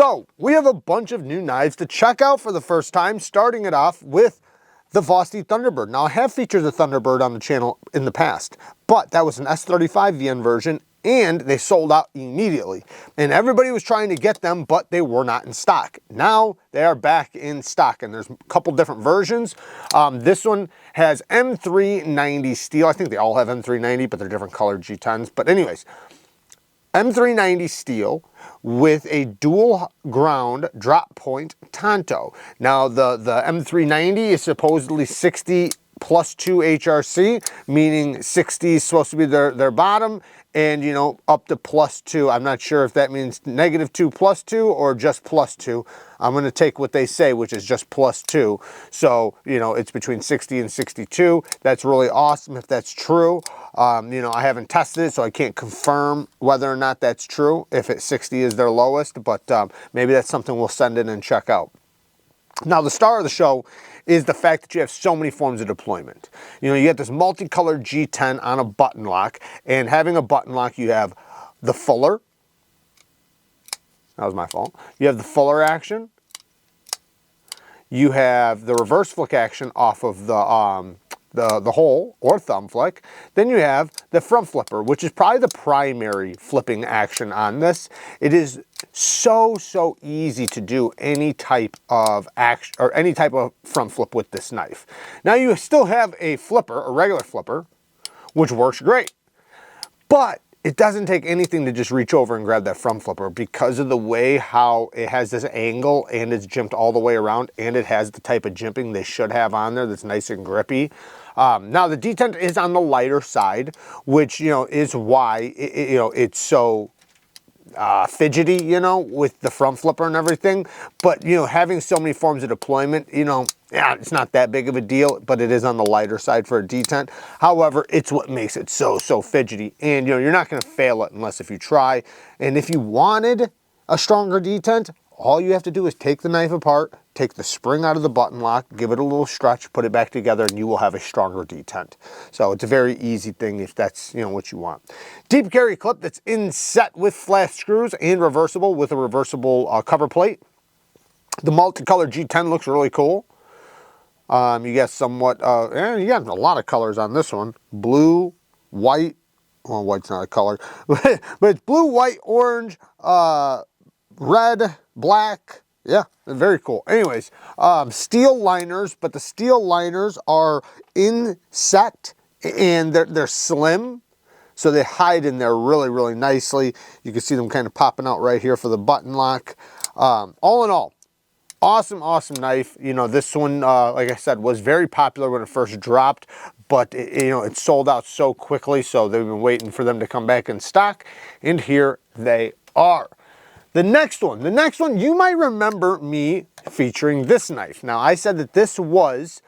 So we have a bunch of new knives to check out for the first time, starting it off with the Vosky Thunderbird. Now I have featured the Thunderbird on the channel in the past, but that was an S35 VN version and they sold out immediately. And everybody was trying to get them, but they were not in stock. Now they are back in stock and there's a couple different versions. This one has M390 steel. I think they all have M390, but they're different colored G10s. But anyways, M390 steel with a dual ground drop point tanto. Now the M390 is supposedly 60 plus 2 HRC, meaning 60 is supposed to be their bottom, and you know, up to plus 2. I'm not sure if that means -2 plus 2 or just plus 2. I'm going to take what they say, which is just plus 2. So, you know, it's between 60 and 62. That's really awesome if that's true. You know, I haven't tested it, so I can't confirm whether or not that's true, if 60 is their lowest, but maybe that's something we'll send in and check out. Now, the star of the show is the fact that you have so many forms of deployment. You know, you get this multicolored G10 on a button lock, and having a button lock, you have the fuller. That was my fault. You have the fuller action. You have the reverse flick action off of the hole or thumb flick. Then you have the front flipper, which is probably the primary flipping action on this. It is so easy to do any type of action or any type of front flip with this knife. Now you still have a flipper, a regular flipper, which works great, but it doesn't take anything to just reach over and grab that front flipper because of the way how it has this angle and it's jimped all the way around, and it has the type of jimping they should have on there that's nice and grippy. Now the detent is on the lighter side, which, you know, is why you know, it's so fidgety, you know, with the front flipper and everything. But, you know, having so many forms of deployment, you know, yeah, it's not that big of a deal, but it is on the lighter side for a detent. However, it's what makes it so fidgety. And, you know, you're not going to fail it unless if you try. And if you wanted a stronger detent, all you have to do is take the knife apart, take the spring out of the button lock, give it a little stretch, put it back together, and you will have a stronger detent. So it's a very easy thing if that's, you know, what you want. Deep carry clip that's inset with flat screws and reversible with a reversible cover plate. The multicolored G10 looks really cool. You got somewhat, you got a lot of colors on this one. Blue, white, well, white's not a color, but it's blue, white, orange, red, black. Yeah, very cool. Anyways, steel liners, but the steel liners are inset and they're slim, so they hide in there really nicely. You can see them kind of popping out right here for the button lock. All in all, awesome knife. You know, this one, like I said, was very popular when it first dropped, but you know, it sold out so quickly, so they've been waiting for them to come back in stock, and here they are. The next one, you might remember me featuring this knife. Now, I said that this was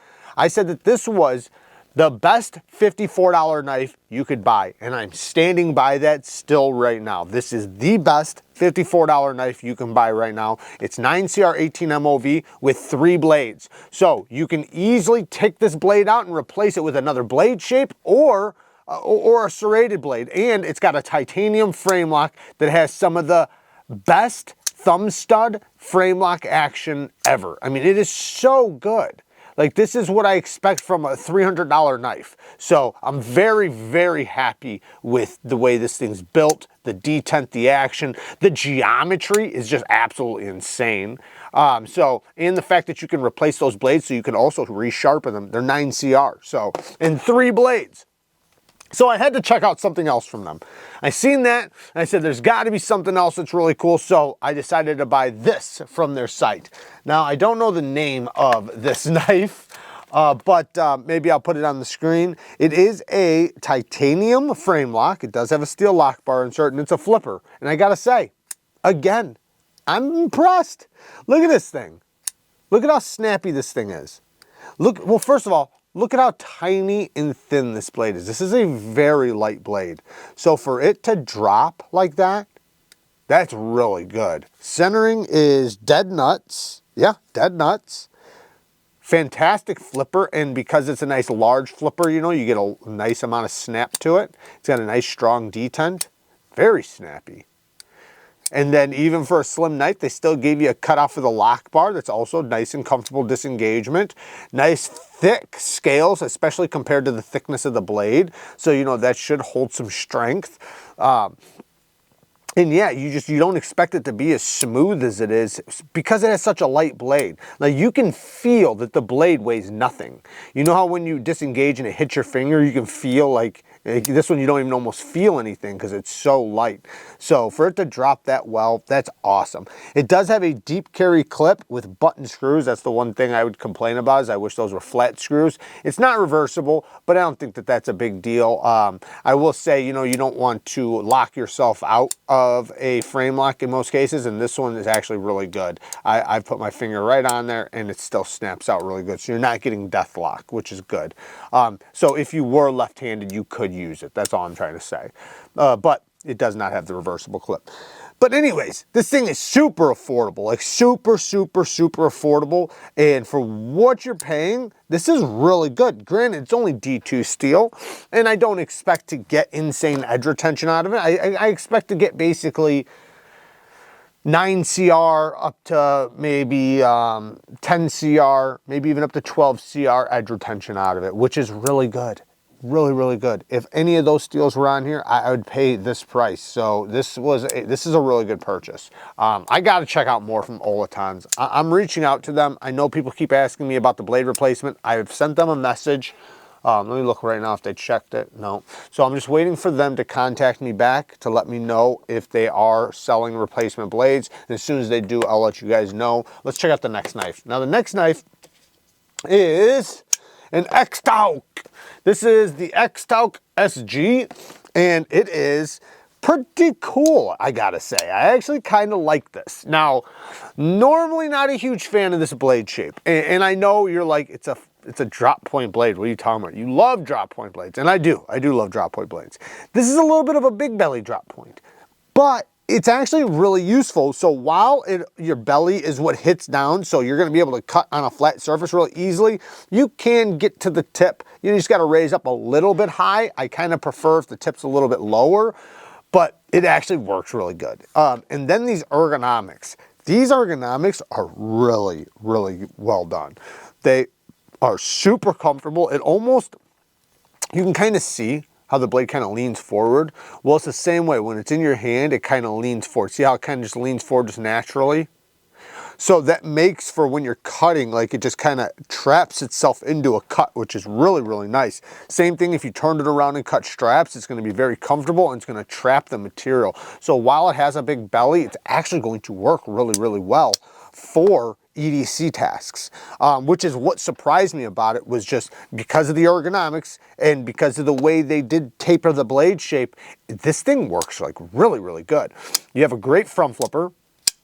the best $54 knife you could buy, and I'm standing by that still right now. This is the best $54 knife you can buy right now. It's 9CR 18 MOV with 3 blades. So you can easily take this blade out and replace it with another blade shape or a serrated blade. And it's got a titanium frame lock that has some of the best thumb stud frame lock action ever. I mean, it is so good. Like, this is what I expect from a $300 knife. So I'm very happy with the way this thing's built, the detent, the action, the geometry is just absolutely insane. And the fact that you can replace those blades, so you can also resharpen them. They're 9CR, so, and 3 blades. So I had to check out something else from them. I seen that, and I said, there's got to be something else that's really cool, so I decided to buy this from their site. Now, I don't know the name of this knife, but maybe I'll put it on the screen. It is a titanium frame lock. It does have a steel lock bar insert, and it's a flipper. And I gotta say, again, I'm impressed. Look at this thing. Look at how snappy this thing is. Look, well, first of all, look at how tiny and thin this blade is. This is a very light blade. So for it to drop like that, that's really good. Centering is dead nuts. Yeah, dead nuts. Fantastic flipper, and because it's a nice large flipper, you know, you get a nice amount of snap to it. It's got a nice strong detent. Very snappy. And then even for a slim knife, they still gave you a cutoff for the lock bar. That's also nice and comfortable disengagement. Nice thick scales, especially compared to the thickness of the blade. So, you know, that should hold some strength. And yeah, you don't expect it to be as smooth as it is because it has such a light blade. Now you can feel that the blade weighs nothing. You know how when you disengage and it hits your finger, you can feel like this one you don't even almost feel anything because it's so light. So for it to drop that well, that's awesome. It does have a deep carry clip with button screws. That's the one thing I would complain about, is I wish those were flat screws. It's not reversible, but I don't think that that's a big deal. I will say, you know, you don't want to lock yourself out of a frame lock in most cases, and this one is actually really good. I've put my finger right on there and it still snaps out really good. So you're not getting death lock, which is good. So if you were left-handed, you could use it. That's all I'm trying to say. But it does not have the reversible clip. But anyways, this thing is super affordable, like super affordable. And for what you're paying, this is really good. Granted, it's only D2 steel, and I don't expect to get insane edge retention out of it. I expect to get basically 9 CR up to maybe 10 CR, maybe even up to 12 CR edge retention out of it, which is really good. Really good. If any of those steels were on here, I would pay this price. So this is a really good purchase. I got to check out more from OLITANS. I'm reaching out to them. I know people keep asking me about the blade replacement. I've sent them a message. Let me look right now if they checked it. No. So I'm just waiting for them to contact me back to let me know if they are selling replacement blades. And as soon as they do, I'll let you guys know. Let's check out the next knife. Now the next knife is an XTOUC. This is the Xtalk SG, and it is pretty cool, I gotta say. I actually kind of like this. Now, normally not a huge fan of this blade shape, and I know you're like, it's a drop point blade. What are you talking about? You love drop point blades, and I do love drop point blades. This is a little bit of a big belly drop point, but it's actually really useful. So while your belly is what hits down, so you're gonna be able to cut on a flat surface really easily, you can get to the tip. You just gotta raise up a little bit high. I kind of prefer if the tip's a little bit lower, but it actually works really good. And then these ergonomics. These ergonomics are really well done. They are super comfortable. It almost, you can kind of see how the blade kind of leans forward. Well, it's the same way. When it's in your hand, it kind of leans forward. See how it kind of just leans forward just naturally? So that makes for when you're cutting, like it just kind of traps itself into a cut, which is really nice. Same thing if you turn it around and cut straps, it's going to be very comfortable and it's going to trap the material. So while it has a big belly, it's actually going to work really well for EDC tasks, which is what surprised me about it, was just because of the ergonomics and because of the way they did taper the blade shape, this thing works like really good. You have a great front flipper.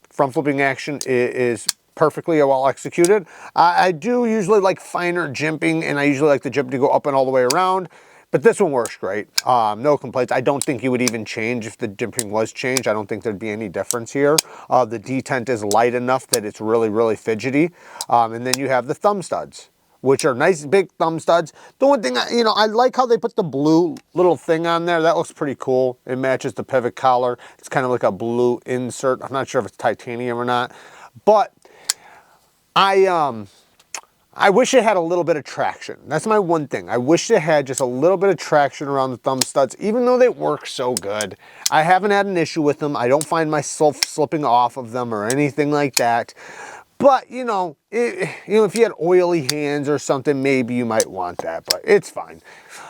Front flipping action is perfectly well executed. I do usually like finer jimping, and I usually like the jimp to go up and all the way around. But this one works great. No complaints. I don't think you would even change if the jimping was changed. I don't think there'd be any difference here. The detent is light enough that it's really fidgety. And then you have the thumb studs, which are nice big thumb studs. The one thing, I like how they put the blue little thing on there. That looks pretty cool. It matches the pivot collar. It's kind of like a blue insert. I'm not sure if it's titanium or not, but I wish it had a little bit of traction. That's my one thing. I wish it had just a little bit of traction around the thumb studs, even though they work so good. I haven't had an issue with them. I don't find myself slipping off of them or anything like that. But, if you had oily hands or something, maybe you might want that, but it's fine.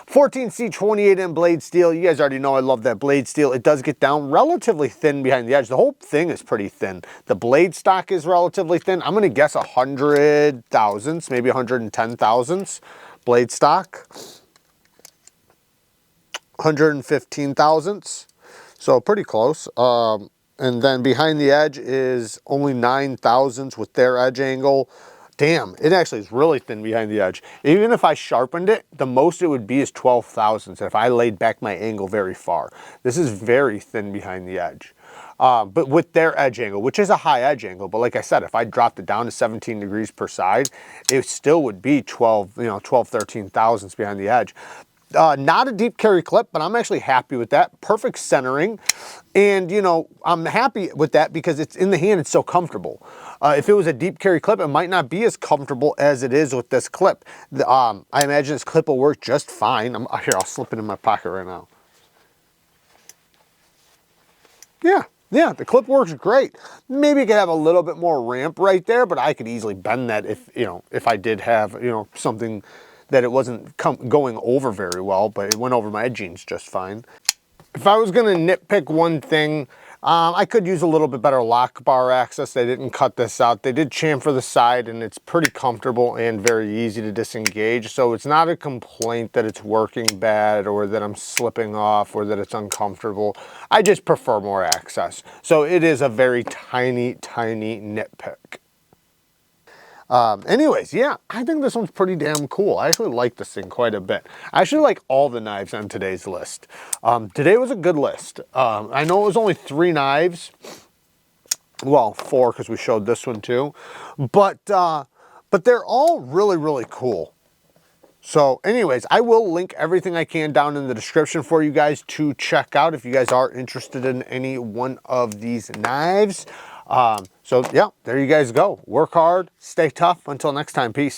14C 28M blade steel. You guys already know I love that blade steel. It does get down relatively thin behind the edge. The whole thing is pretty thin. The blade stock is relatively thin. I'm going to guess 100 thousandths, maybe 110 thousandths blade stock. 115 thousandths. So pretty close. And then behind the edge is only 9 thousandths with their edge angle. Damn, it actually is really thin behind the edge. Even if I sharpened it, the most it would be is 12 thousandths if I laid back my angle very far. This is very thin behind the edge. But with their edge angle, which is a high edge angle, but like I said, if I dropped it down to 17 degrees per side, it still would be 13 thousandths behind the edge. Not a deep carry clip, but I'm actually happy with that. Perfect centering. And, you know, I'm happy with that because it's in the hand, it's so comfortable. If it was a deep carry clip, it might not be as comfortable as it is with this clip. I imagine this clip will work just fine. Here, I'll slip it in my pocket right now. Yeah, the clip works great. Maybe it could have a little bit more ramp right there, but I could easily bend that if, you know, if I did have, you know, something that it wasn't going over very well, but it went over my jeans just fine. If I was gonna nitpick one thing, I could use a little bit better lock bar access. They didn't cut this out. They did chamfer the side, and it's pretty comfortable and very easy to disengage. So it's not a complaint that it's working bad or that I'm slipping off or that it's uncomfortable. I just prefer more access. So it is a very tiny, tiny nitpick. Anyways, yeah, I think this one's pretty damn cool. I actually like this thing quite a bit. I actually like all the knives on today's list. Today was a good list. I know it was only 3 knives. Well, 4 because we showed this one too. But they're all really, really cool. So anyways, I will link everything I can down in the description for you guys to check out if you guys are interested in any one of these knives. So yeah, there you guys go. Work hard, stay tough. Until next time, peace.